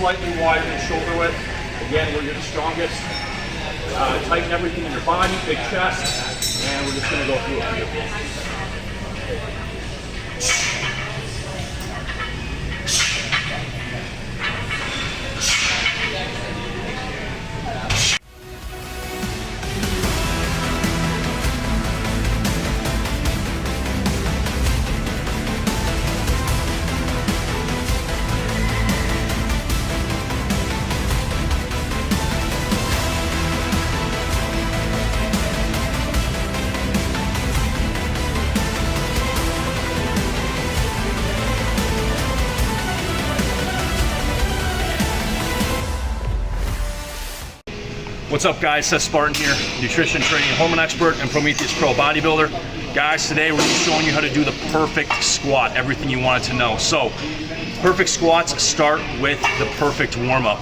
slightly wider than shoulder width. Again, where you're the strongest. Tighten everything in your body, big chest, and we're just gonna go through a few. What's up guys, Seth Spartan here, nutrition training and hormone expert and Prometheus Pro bodybuilder. Guys, today we're going to be showing you how to do the perfect squat, everything you wanted to know. So, perfect squats start with the perfect warm-up.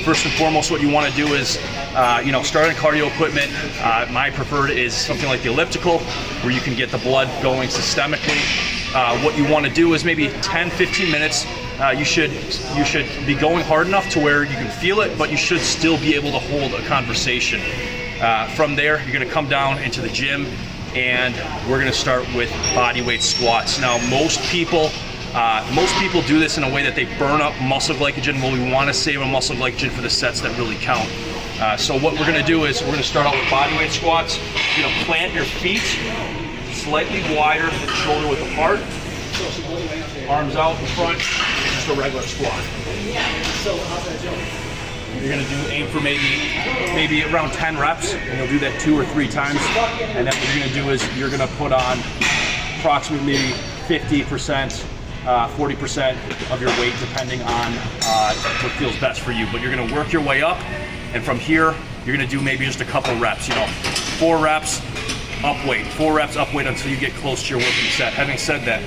First and foremost, what you want to do is, start on cardio equipment. My preferred is something like the elliptical, where you can get the blood going systemically. What you want to do is maybe 10-15 minutes. You should be going hard enough to where you can feel it, but you should still be able to hold a conversation. From there, you're going to come down into the gym, and we're going to start with body weight squats. Now, most people do this in a way that they burn up muscle glycogen. Well, we want to save a muscle glycogen for the sets that really count. So what we're going to do is we're going to start out with body weight squats. You're going to plant your feet slightly wider than shoulder width apart. Arms out in front, just a regular squat. You're gonna aim for maybe around 10 reps, and you'll do that 2 or 3 times. And then what you're gonna do is you're gonna put on approximately maybe 50%, 40% of your weight, depending on what feels best for you. But you're gonna work your way up, and from here, you're gonna do maybe just a couple reps, 4 reps, up weight, 4 reps, up weight until you get close to your working set. Having said that,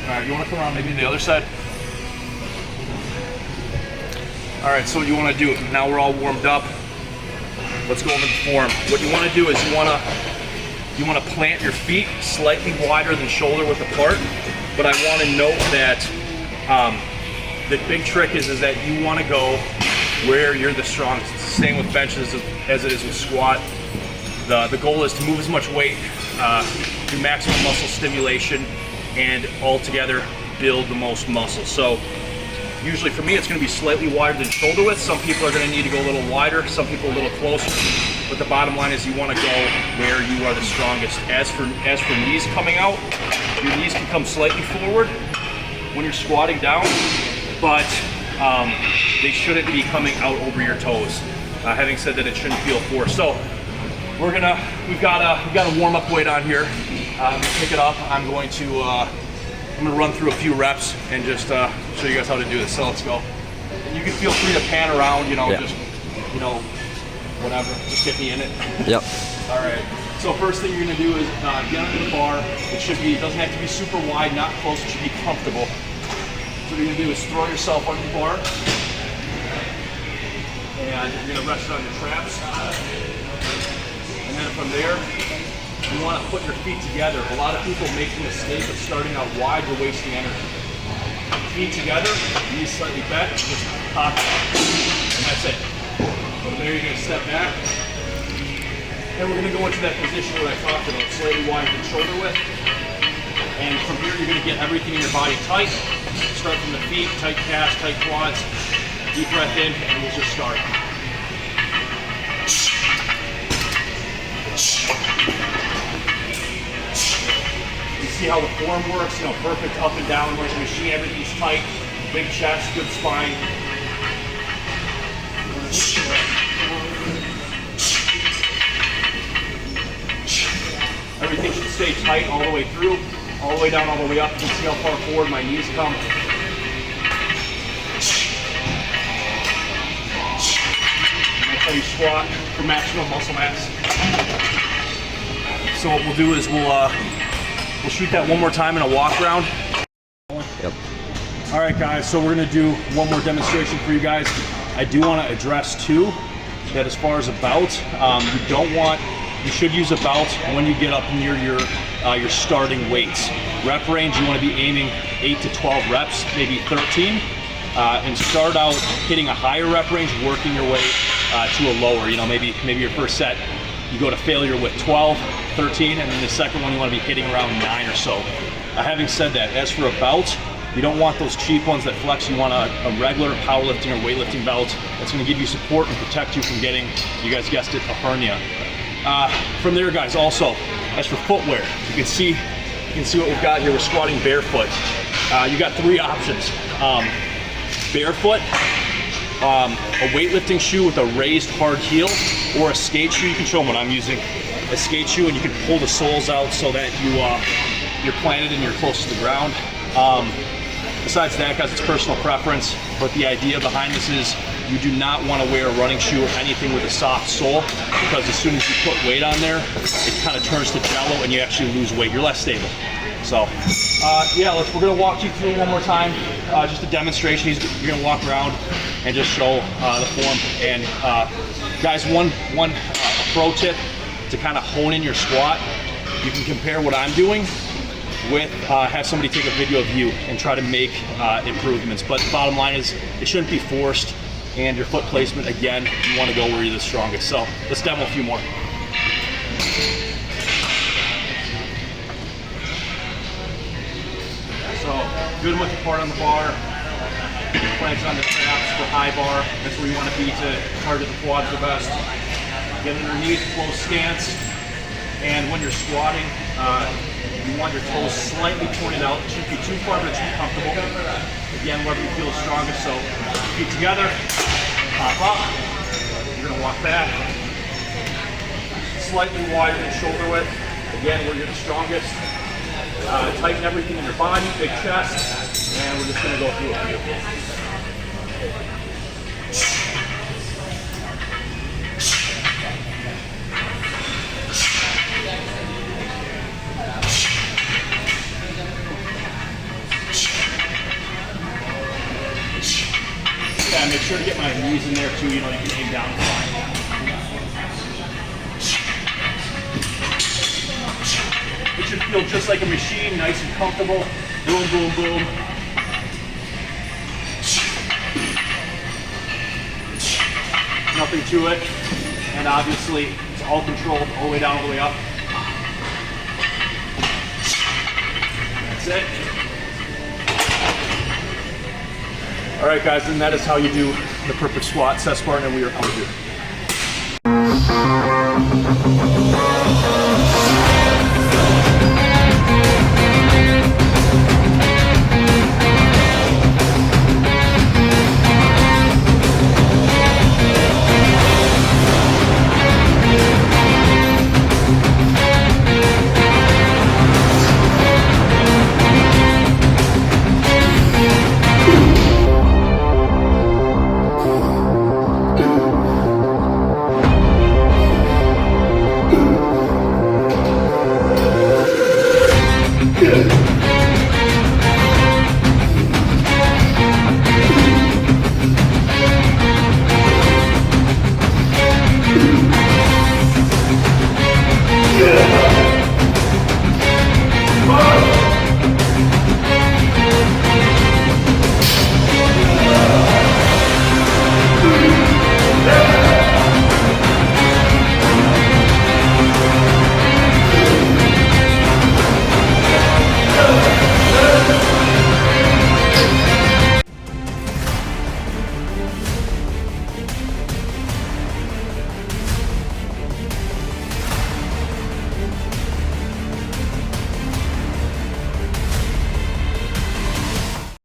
alright, you want to come around maybe to the other side? Alright, so what you want to do, now we're all warmed up, let's go over the form. What you want to do is you want to plant your feet slightly wider than shoulder width apart, but I want to note that the big trick is that you want to go where you're the strongest. It's the same with benches as it is with squat. The goal is to move as much weight, do maximum muscle stimulation, and all together build the most muscle. So usually for me it's going to be slightly wider than shoulder width. Some people are going to need to go a little wider, some people a little closer. But the bottom line is you want to go where you are the strongest. As for knees coming out, your knees can come slightly forward when you're squatting down, but they shouldn't be coming out over your toes. Having said that, it shouldn't feel forced. So we've got a warm up weight on here. Pick it up. I'm going to run through a few reps and just show you guys how to do this. So let's go. And you can feel free to pan around, just whatever. Just get me in it. Yep. All right. So first thing you're gonna do is get under the bar. It doesn't have to be super wide, not close. It should be comfortable. So what you're gonna do is throw yourself under the bar, and you're gonna rest it on your traps. And then from there, you want to put your feet together. A lot of people make the mistake of starting out wide, you're wasting energy. Feet together, knees slightly bent, just pop it. And that's it. From there, you're going to step back. And we're going to go into that position where I talked about, slightly wider than shoulder width. And from here, you're going to get everything in your body tight. Start from the feet, tight calves, tight quads. Deep breath in, and we'll just start. See how the form works, perfect up and down like a machine, everything's tight, big chest, good spine. Everything should stay tight all the way through, all the way down, all the way up. You can see how far forward my knees come. And that's how you squat for maximum muscle mass. So what we'll do is we'll shoot that one more time in a walk around. Yep. All right, guys, so we're gonna do one more demonstration for you guys. I do wanna address too, that as far as a belt, you should use a belt when you get up near your your starting weights. Rep range, you want to be aiming 8 to 12 reps, maybe 13, and start out hitting a higher rep range, working your way to a lower. You know, maybe your first set, you go to failure with 12, 13, and then the second one you want to be hitting around 9 or so. Having said that, as for a belt, you don't want those cheap ones that flex. You want a regular powerlifting or weightlifting belt that's going to give you support and protect you from getting, you guys guessed it, a hernia. From there, guys, also, as for footwear, you can see what we've got here. We're squatting barefoot. You got 3 options. Barefoot, a weightlifting shoe with a raised hard heel, or a skate shoe. You can show them what I'm using. A skate shoe, and you can pull the soles out so that you're planted and you're close to the ground. Besides that, guys, it's personal preference, but the idea behind this is you do not want to wear a running shoe or anything with a soft sole, because as soon as you put weight on there, it kind of turns to jello and you actually lose weight. You're less stable. So, yeah, we're going to walk you through one more time, just a demonstration. You're going to walk around and just show the form. And guys, one pro tip to kind of hone in your squat, you can compare what I'm doing with have somebody take a video of you and try to make improvements. But the bottom line is it shouldn't be forced, and your foot placement, again, you want to go where you're the strongest. So let's demo a few more. So good width apart on the bar, planks on the traps for high bar. That's where you want to be to target the quads the best. Get underneath, close stance, and when you're squatting, you want your toes slightly pointed out. It shouldn't be too far, but it should be comfortable. Again, wherever you feel strongest. So feet together, pop up. You're gonna walk back. Slightly wider than shoulder width. Again, where you're the strongest. Tighten everything in your body, big chest, and we're just gonna go through it. Yeah, make sure to get my knees in there too, you know, you can aim down fine. It should feel just like a machine, nice and comfortable. Boom, boom, boom. Nothing to it. And obviously, it's all controlled all the way down, all the way up. That's it. All right, guys, and that is how you do the perfect squat. Seth Spartan, and we are out here.